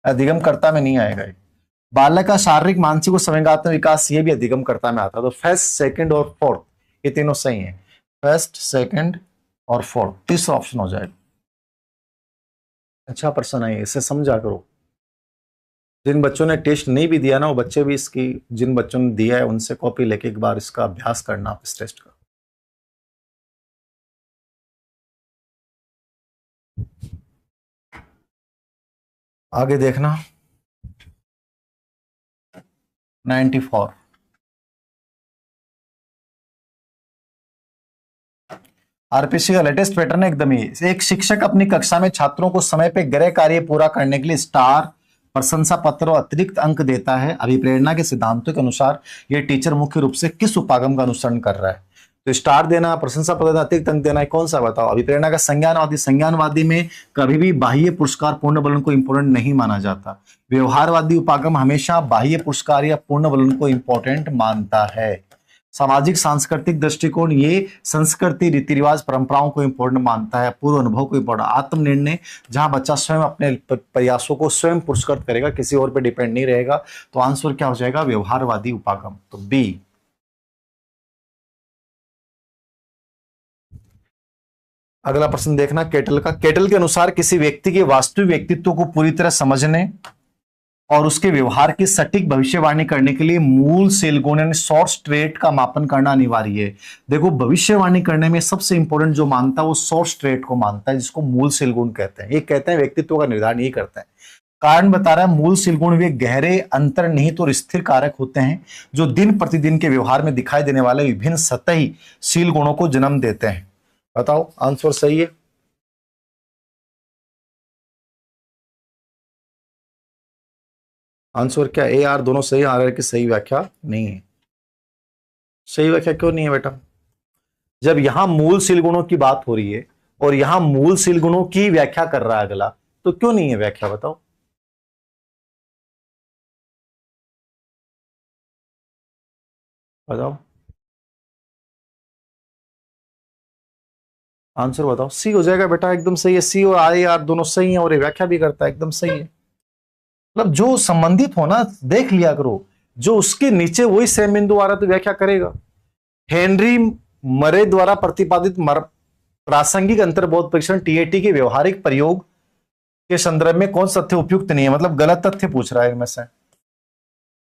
अधिगमकर्ता में नहीं आएगा। बालक का शारीरिक, मानसिक और संवेगात्मक विकास, ये भी अधिगमकर्ता में आता है। तो फर्स्ट, सेकंड और फोर्थ, ये तीनों सही हैं। फर्स्ट, सेकंड और फोर्थ, तीसरा ऑप्शन हो जाएगा। अच्छा प्रश्न है, इसे समझा करो। जिन बच्चों ने टेस्ट नहीं भी दिया ना, वो बच्चे भी इसकी, जिन बच्चों ने दिया है उनसे कॉपी लेके एक बार इसका अभ्यास करना आप इस टेस्ट का। आगे देखना 94। आरपीसी का लेटेस्ट पैटर्न है एकदम ही। एक शिक्षक अपनी कक्षा में छात्रों को समय पे गृह कार्य पूरा करने के लिए स्टार, प्रशंसा पत्र और अतिरिक्त अंक देता है। अभिप्रेरणा के सिद्धांतों के अनुसार यह टीचर मुख्य रूप से किस उपागम का अनुसरण कर रहा है? तो स्टार देना, प्रशंसा पत्र देना, अतिरिक्त अंक देना, कौन सा बताओ। अभिप्रेरणा का संज्ञानवादी, संज्ञानवादी में कभी भी बाह्य पुरस्कार पूर्ण बलन को इंपोर्टेंट नहीं माना जाता। व्यवहारवादी उपागम हमेशा बाह्य पुरस्कार या पूर्ण बलन को इंपॉर्टेंट मानता है। सामाजिक सांस्कृतिक दृष्टिकोण ये संस्कृति, रीति रिवाज, परंपराओं को इंपॉर्टेंट मानता है। पूर्व अनुभव को इंपॉर्टेंट। आत्मनिर्णय, जहां बच्चा स्वयं अपने प्रयासों को स्वयं पुरस्कृत करेगा, किसी और पे डिपेंड नहीं रहेगा। तो आंसर क्या हो जाएगा, व्यवहारवादी उपागम, तो बी। अगला प्रश्न देखना केटल का। केटल के अनुसार किसी व्यक्ति के वास्तविक व्यक्तित्व को पूरी तरह समझने और उसके व्यवहार की सटीक भविष्यवाणी करने के लिए मूल सेलगुण यानी सोर्स ट्रेट का मापन करना अनिवार्य है। देखो, भविष्यवाणी करने में सबसे इंपॉर्टेंट जो मानता है वो सोर्स ट्रेट को मानता है, जिसको मूल सेलगुण कहते हैं। ये कहते हैं व्यक्तित्व का निर्धारण ये करते हैं। कारण बता रहा है, मूल सीलगुण वे गहरे, अंतर्निहित और स्थिर कारक होते हैं जो दिन प्रतिदिन के व्यवहार में दिखाई देने वाले विभिन्न सतही सील गुणों को जन्म देते हैं। बताओ आंसर सही है। आंसर क्या, ए आर दोनों सही आ रहा है कि सही व्याख्या नहीं है। सही व्याख्या क्यों नहीं है बेटा, जब यहां मूल सील गुणों की बात हो रही है और यहां मूल सील गुणों की व्याख्या कर रहा है अगला, तो क्यों नहीं है व्याख्या, बताओ। बताओ आंसर बताओ। सी हो जाएगा बेटा, एकदम सही है। सी और आई आर दोनों सही है और ये व्याख्या भी करता है, एकदम सही है। मतलब जो संबंधित हो ना, देख लिया करो, जो उसके नीचे वही सेम बिंदु आ रहा है तो व्याख्या करेगा। हेनरी मरे द्वारा प्रतिपादित प्रासंगिक अंतर्बोध परीक्षण टीएटी के व्यवहारिक प्रयोग के संदर्भ में कौन सा तथ्य उपयुक्त नहीं है, मतलब गलत तथ्य पूछ रहा है इनमें से।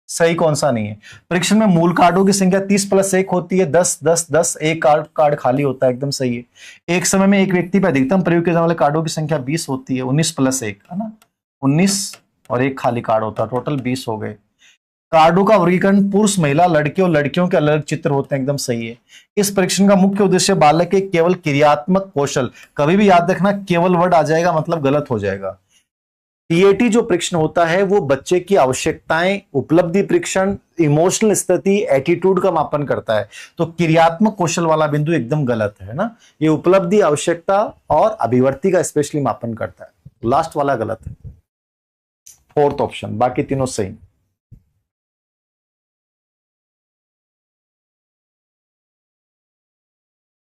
सही कौन सा नहीं है। परीक्षण में मूल कार्डों की संख्या 30+1 होती है, 10 10 10, एक कार्ड खाली होता है, एकदम सही है। एक समय में एक व्यक्ति पर अधिकतम प्रयोग किए जाने वाले कार्डों की संख्या 20 होती है, 19+1 है ना, 19 और एक खाली कार्ड होता है, टोटल 20 हो गए। कार्डों का वर्गीकरण पुरुष, महिला, लड़के और लड़कियों के अलग चित्र होते हैं, एकदम सही है। इस परीक्षण का मुख्य उद्देश्य बालक के केवल क्रियात्मक कौशल, कभी भी याद रखना केवल वर्ड आ जाएगा मतलब गलत हो जाएगा। टीएटी जो परीक्षण होता है वो बच्चे की आवश्यकताएं, उपलब्धि परीक्षण, इमोशनल स्थिति, एटीट्यूड का मापन करता है। तो क्रियात्मक कौशल वाला बिंदु एकदम गलत है ना, ये उपलब्धि, आवश्यकता और अभिव्यक्ति का स्पेशली मापन करता है। लास्ट वाला गलत है, फोर्थ ऑप्शन, बाकी तीनों सही।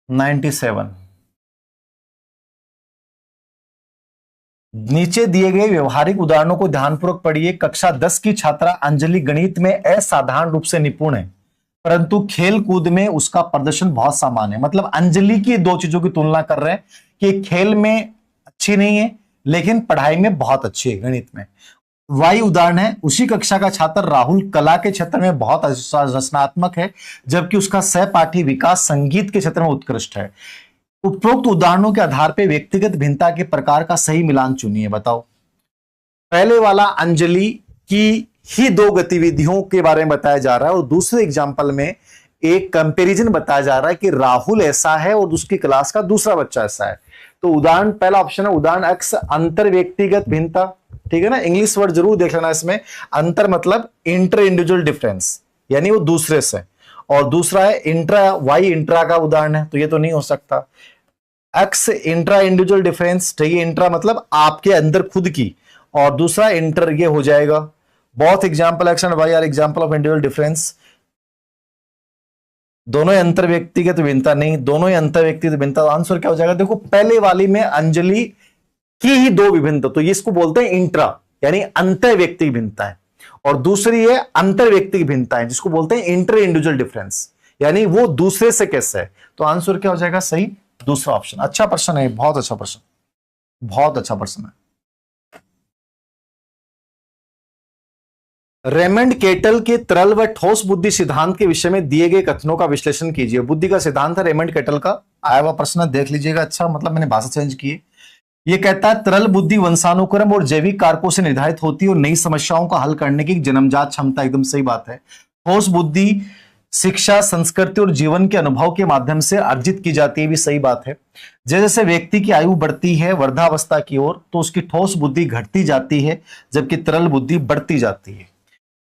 (97) नीचे दिए गए व्यवहारिक उदाहरणों को ध्यानपूर्वक पढ़िए। कक्षा 10 की छात्रा अंजलि गणित में असाधारण रूप से निपुण है, परंतु खेल कूद में उसका प्रदर्शन बहुत सामान्य है। मतलब अंजलि की दो चीजों की तुलना कर रहे हैं कि खेल में अच्छी नहीं है लेकिन पढ़ाई में बहुत अच्छी है गणित में। वही उदाहरण है, उसी कक्षा का छात्र राहुल कला के क्षेत्र में बहुत रचनात्मक है, जबकि उसका सहपाठी विकास संगीत के क्षेत्र में उत्कृष्ट है। उपरोक्त उदाहरणों के आधार पर व्यक्तिगत भिन्नता के प्रकार का सही मिलान चुनिए। बताओ। पहले वाला अंजलि की ही दो गतिविधियों के बारे में बताया जा रहा है और दूसरे एग्जाम्पल में एक कंपैरिजन बताया जा रहा है कि राहुल ऐसा है और उसकी क्लास का दूसरा बच्चा ऐसा है। तो उदाहरण, पहला ऑप्शन है उदाहरण एक्स, अंतर व्यक्तिगत भिन्नता, ठीक है ना। इंग्लिश वर्ड जरूर देख लेना इसमें। अंतर मतलब इंटर इंडिविजुअल डिफरेंस, यानी वो दूसरे से, और दूसरा है इंट्रा, वाई इंट्रा का उदाहरण है, तो ये तो नहीं हो सकता। एक्स इंट्रा इंडिविजुअल डिफरेंस, ठीक है, इंट्रा मतलब आपके अंदर खुद की, और दूसरा इंटर, ये हो जाएगा। Both example X and Y are example of individual difference. दोनों ही अंतर व्यक्तिगत भिन्नता, नहीं, दोनों ही अंतर व्यक्तिगत भिन्नता। आंसर क्या हो जाएगा, देखो पहले वाली में अंजलि की ही दो विभिन्नता, तो ये इसको बोलते हैं इंट्रा, यानी अंतर व्यक्तिगत भिन्नता है, और दूसरी है अंतर व्यक्तिगत भिन्नता है जिसको बोलते हैं इंटर इंडिविजुअल डिफरेंस, यानी वो दूसरे से कैसे है। तो आंसर क्या हो जाएगा, सही दूसरा ऑप्शन। अच्छा प्रश्न है, बहुत अच्छा प्रश्न, बहुत अच्छा प्रश्न है। रेमंड केटल के तरल व ठोस बुद्धि सिद्धांत के विषय में दिए गए कथनों का विश्लेषण कीजिए। बुद्धि का सिद्धांत है रेमंड केटल का, आया हुआ प्रश्न देख लीजिएगा। अच्छा, मतलब मैंने भाषा चेंज की है। ये कहता है तरल बुद्धि वंशानुक्रम और जैविक कारकों से निर्धारित होती है और नई समस्याओं का हल करने की जन्मजात क्षमता, एकदम सही बात है। ठोस बुद्धि शिक्षा, संस्कृति और जीवन के अनुभव के माध्यम से अर्जित की जाती है, भी सही बात है। जैसे जैसे व्यक्ति की आयु बढ़ती है वृद्धावस्था की ओर, तो उसकी ठोस बुद्धि घटती जाती है जबकि तरल बुद्धि बढ़ती जाती है।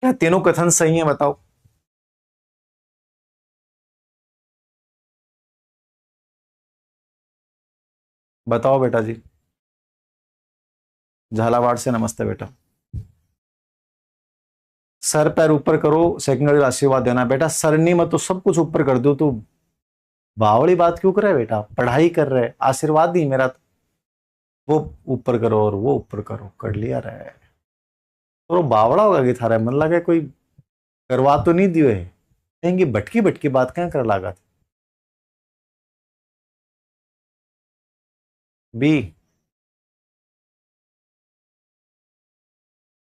क्या तीनों कथन सही है, बताओ। बताओ बेटा जी। झालावाड़ से नमस्ते बेटा। सर पैर ऊपर करो, सेकंड आशीर्वाद देना बेटा। सरनी मत तो सब कुछ ऊपर कर दो, तो बावड़ी बात क्यों कर रहे बेटा, पढ़ाई कर रहे, आशीर्वाद दी मेरा। वो ऊपर करो और वो ऊपर करो, कर लिया रहे। तो बावड़ा होगा कि थारा मन लगे कोई करवा तो नहीं दियो है, कहेंगे भटकी भटकी बात क्या कर लागा। बी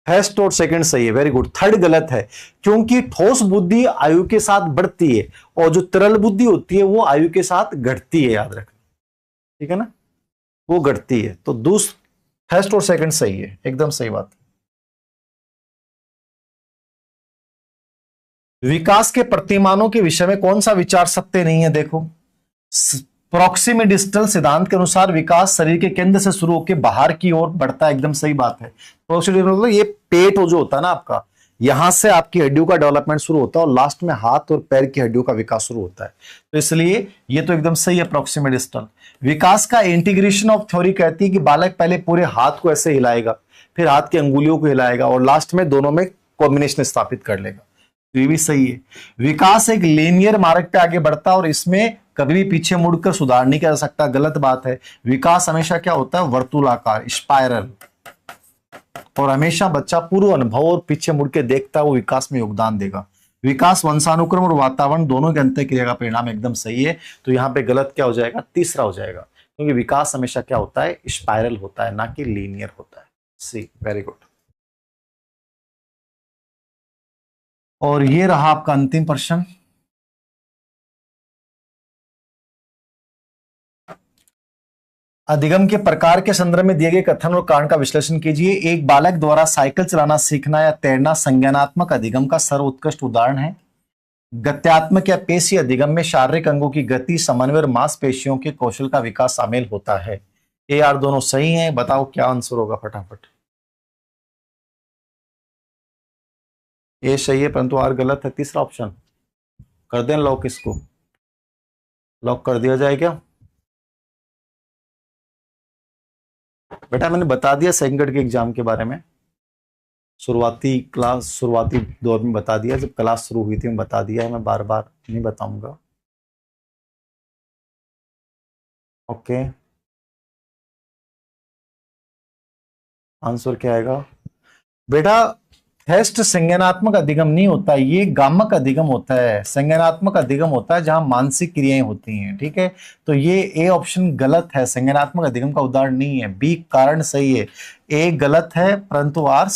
फर्स्ट और सेकंड सही है, वेरी गुड। थर्ड गलत है, क्योंकि ठोस बुद्धि आयु के साथ बढ़ती है और जो तरल बुद्धि होती है वो आयु के साथ घटती है, याद रखना, ठीक है ना, वो घटती है। तो फर्स्ट और सेकंड सही है, एकदम सही बात। विकास के प्रतिमानों के विषय में कौन सा विचार सत्य नहीं है, देखो। प्रोक्सिमिडिस्टल सिद्धांत के अनुसार विकास शरीर के केंद्र से शुरू होकर बाहर की ओर बढ़ता है, एकदम सही बात है। प्रोक्सिमिडिस्टल मतलब ये पेट हो जो होता है ना आपका, यहां से आपकी हड्डियों का डेवलपमेंट शुरू होता है और लास्ट में हाथ और पैर की हड्डियों का विकास शुरू होता है, तो इसलिए ये तो एकदम सही है प्रोक्सिमिडिस्टल। विकास का इंटीग्रेशन ऑफ थ्योरी कहती है कि बालक पहले पूरे हाथ को ऐसे हिलाएगा, फिर हाथ की अंगुलियों को हिलाएगा और लास्ट में दोनों में कॉम्बिनेशन स्थापित कर लेगा, तो ये भी सही है। विकास एक लीनियर मार्ग पे आगे बढ़ता है और इसमें कभी भी पीछे मुड़कर सुधार नहीं किया जा सकता, गलत बात है। विकास हमेशा क्या होता है, वर्तुलाकार, स्पाइरल, और हमेशा बच्चा पूर्व अनुभव और पीछे मुड़ के देखता है, वो विकास में योगदान देगा। विकास वंशानुक्रम और वातावरण दोनों के अंतर क्रिया का परिणाम, एकदम सही है। तो यहां पे गलत क्या हो जाएगा, तीसरा हो जाएगा, क्योंकि विकास हमेशा क्या होता है, स्पाइरल होता है, ना कि लीनियर होता है। सी, वेरी गुड। और ये रहा आपका अंतिम प्रश्न। अधिगम के प्रकार के संदर्भ में दिए गए कथन और कारण का विश्लेषण कीजिए। एक बालक द्वारा साइकिल चलाना सीखना या तैरना संज्ञानात्मक अधिगम का सर्वोत्कृष्ट उदाहरण है। गत्यात्मक या पेशी अधिगम में शारीरिक अंगों की गति, समन्वय और मांसपेशियों के कौशल का विकास शामिल होता है। ये यार दोनों सही हैं, बताओ क्या आंसर होगा फटाफट। ये सही है परंतु आर गलत है, तीसरा ऑप्शन। कर दें लॉक, इसको लॉक कर दिया जाए क्या बेटा? मैंने बता दिया सेकंड ग्रेड के एग्जाम के बारे में, शुरुआती दौर में बता दिया, जब क्लास शुरू हुई थी मैं बता दिया है, मैं बार बार नहीं बताऊंगा। ओके, आंसर क्या आएगा बेटा? हेस्ट संज्ञानात्मक अधिगम नहीं होता, ये गामक अधिगम होता है। संज्ञानात्मक अधिगम होता है जहां मानसिक क्रियाएं होती हैं, ठीक है। तो ये ए ऑप्शन गलत है, संज्ञानात्मक अधिगम का उदाहरण नहीं है। बी कारण सही है, ए गलत है परंतु आर